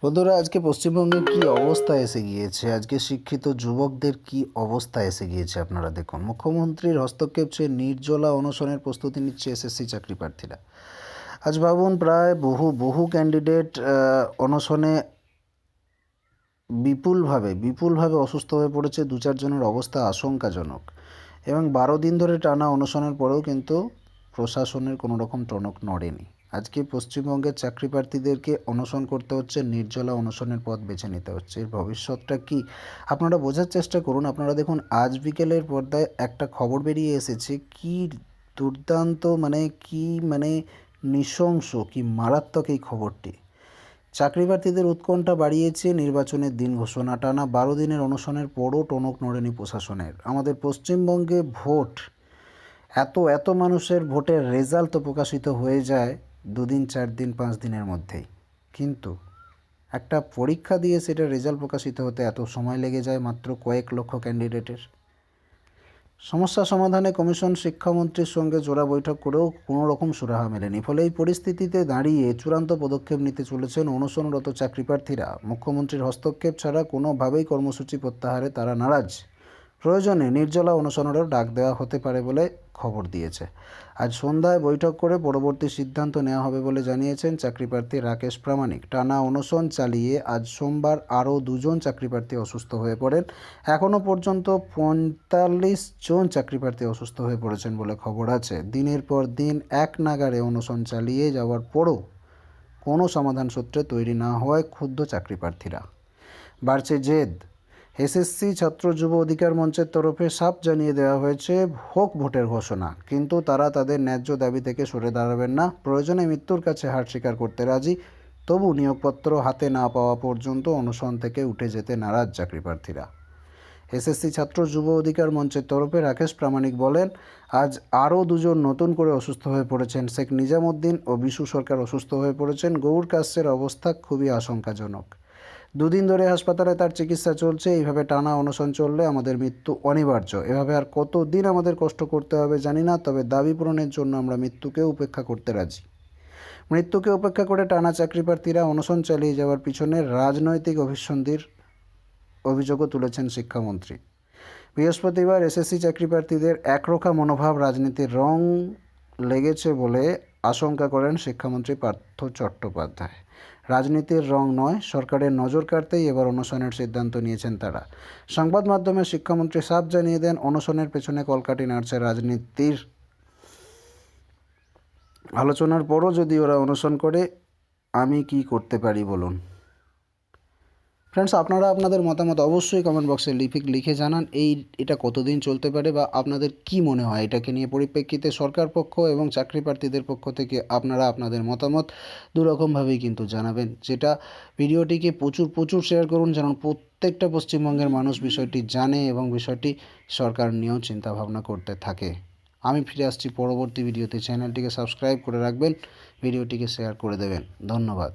বন্ধুরা, আজকে পশ্চিমবঙ্গে কি অবস্থা এসে গিয়েছে, আজকে শিক্ষিত যুবকদের কি অবস্থা এসে গিয়েছে আপনারা দেখুন। মুখ্যমন্ত্রীর হস্তক্ষেপ চেয়ে নির্জলা অনশনের প্রস্তুতি নিচ্ছে এসএসসি চাকরি প্রার্থীরা। আজ ভাবুন, প্রায় বহু বহু ক্যান্ডিডেট অনশনে বিপুলভাবে অসুস্থ হয়ে পড়েছে। দু চারজনের অবস্থা আশঙ্কাজনক এবং 12 দিন ধরে টানা অনশনের পরেও কিন্তু প্রশাসনের কোনো রকম টনক নড়েনি। আজকে পশ্চিমবঙ্গের চাকরি প্রার্থীদেরকে অনশন করতে হচ্ছে, নির্জলা অনশনের পথ বেছে নিতে হচ্ছে। এর ভবিষ্যৎটা কি আপনারা বোঝার চেষ্টা করুন। আপনারা দেখুন, আজ বিকেলের পর্দায় একটা খবর বেরিয়ে এসেছে, কি দুর্দান্ত, মানে নৃশংস, কি মারাত্মক এই খবরটি। চাকরি প্রার্থীদের উৎকণ্ঠা বাড়িয়েছে নির্বাচনের দিন ঘোষণা। টানা 12 দিনের অনশনের পরও টনক নড়েনি প্রশাসনের। আমাদের পশ্চিমবঙ্গে ভোট, এত এত মানুষের ভোটের রেজাল্ট তো প্রকাশিত হয়ে যায় 2 দিন 4 দিন 5 দিনের মধ্যেই, কিন্তু একটা পরীক্ষা দিয়ে সেটার রেজাল্ট প্রকাশিত হতে এত সময় লেগে যায় মাত্র কয়েক লক্ষ ক্যান্ডিডেটের। সমস্যা সমাধানে কমিশন শিক্ষামন্ত্রীর সঙ্গে জোড়া বৈঠক করেও কোনো রকম সুরাহা মেলেনি। ফলে এই পরিস্থিতিতে দাঁড়িয়ে চূড়ান্ত পদক্ষেপ নিতে চলেছেন অনশনরত চাকরিপ্রার্থীরা। মুখ্যমন্ত্রীর হস্তক্ষেপ ছাড়া কোনোভাবেই কর্মসূচি প্রত্যাহারে তারা নারাজ। প্রয়োজনে নির্জলা অনশনেরও ডাক দেওয়া হতে পারে বলে খবর দিয়েছে। আজ সন্ধ্যায় বৈঠক করে পরবর্তী সিদ্ধান্ত নেওয়া হবে বলে জানিয়েছেন চাকরিপ্রার্থী রাকেশ প্রামাণিক। টানা অনশন চালিয়ে আজ সোমবার আরও 2জন চাকরিপ্রার্থী অসুস্থ হয়ে পড়েন। এখনও পর্যন্ত 45 জন চাকরিপ্রার্থী অসুস্থ হয়ে পড়েছেন বলে খবর আছে। দিনের পর দিন এক নাগাড়ে অনশন চালিয়ে যাওয়ার পরও কোনো সমাধান সূত্রে তৈরি না হওয়ায় ক্ষুব্ধ চাকরিপ্রার্থীরা। বাড়ছে জেদ। এসএসসি ছাত্র যুব অধিকার মঞ্চের তরফে সাফ জানিয়ে দেওয়া হয়েছে, হোক ভোটের ঘোষণা, কিন্তু তারা তাদের ন্যায্য দাবি থেকে সরে দাঁড়াবেন না। প্রয়োজনে মৃত্যুর কাছে হার স্বীকার করতে রাজি। তবু নিয়োগপত্র হাতে না পাওয়া পর্যন্ত অনশন থেকে উঠে যেতে নারাজ চাকরিপ্রার্থীরা। এসএসসি ছাত্র যুব অধিকার মঞ্চের তরফে রাকেশ প্রামাণিক বলেন, আজ আরও 2জন নতুন করে অসুস্থ হয়ে পড়েছেন। শেখ নিজামুদ্দিন ও বিশু সরকার অসুস্থ হয়ে পড়েছেন। গৌর কাশ্যের অবস্থা খুবই আশঙ্কাজনক। 2 দিন ধরে হাসপাতালে তার চিকিৎসা চলছে। এইভাবে টানা অনশন চললে আমাদের মৃত্যু অনিবার্য। এভাবে আর কতদিন আমাদের কষ্ট করতে হবে জানি না, তবে দাবি পূরণের জন্য আমরা মৃত্যুকেও উপেক্ষা করতে রাজি। মৃত্যুকে উপেক্ষা করে টানা চাকরিপ্রার্থীরা অনশন চালিয়ে যাওয়ার পিছনে রাজনৈতিক অভিসন্ধির অভিযোগও তুলেছেন শিক্ষামন্ত্রী। বৃহস্পতিবার এসএসসি চাকরিপ্রার্থীদের একরোখা মনোভাব রাজনীতির রং লেগেছে বলে আশঙ্কা করেন শিক্ষামন্ত্রী পার্থ চট্টোপাধ্যায়। রাজনীতির রং নয়, সরকারের নজর কাড়তেই এবার অনশনের সিদ্ধান্ত নিয়েছেন তারা। সংবাদ মাধ্যমে শিক্ষামন্ত্রী সাফ জানিয়ে দেন, অনশনের পেছনে কলকাঠি নাড়ছে রাজনীতির। আলোচনার পরও যদি ওরা অনশন করে, আমি কি করতে পারি বলুন। ফ্রেন্ডস, আপনারা আপনাদের মতামত অবশ্যই কমেন্ট বক্সে লিখে জানান। এটা কতদিন চলতে পারে বা আপনাদের কি মনে হয় এটাকে নিয়ে। পরিপ্রেক্ষিতে সরকার পক্ষ এবং চাকরি প্রার্থীদের পক্ষ থেকে আপনারা আপনাদের মতামত দুরকমভাবেই কিন্তু জানাবেন। যেটা ভিডিওটিকে প্রচুর শেয়ার করুন, যেন প্রত্যেকটা পশ্চিমবঙ্গের মানুষ বিষয়টি জানে এবং বিষয়টি সরকার নিয়েও চিন্তাভাবনা করতে থাকে। আমি ফিরে আসছি পরবর্তী ভিডিওতে। চ্যানেলটিকে সাবস্ক্রাইব করে রাখবেন, ভিডিওটিকে শেয়ার করে দেবেন। ধন্যবাদ।